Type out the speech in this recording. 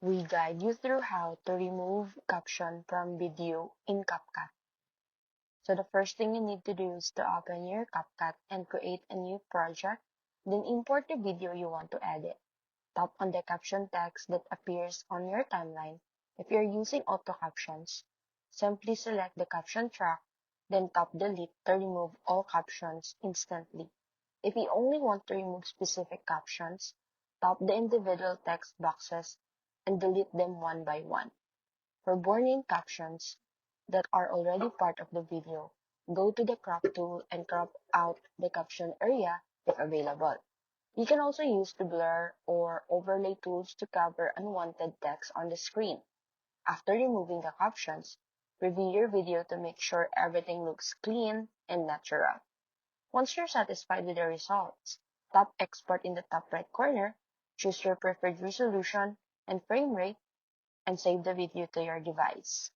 we guide you through how to remove caption from video in Capcut. So the first thing you need to do is to open your Capcut and create a new project, then import the video you want to edit. Tap on the caption text that appears on your timeline. If you're using auto captions, simply select the caption track, then tap delete to remove all captions instantly. If you only want to remove specific captions, tap the individual text boxes and delete them one by one. For born-in captions that are already part of the video, go to the crop tool and crop out the caption area if available. You can also use the blur or overlay tools to cover unwanted text on the screen. After removing the captions, review your video to make sure everything looks clean and natural. Once you're satisfied with the results, tap Export in the top right corner, choose your preferred resolution and frame rate, and save the video to your device.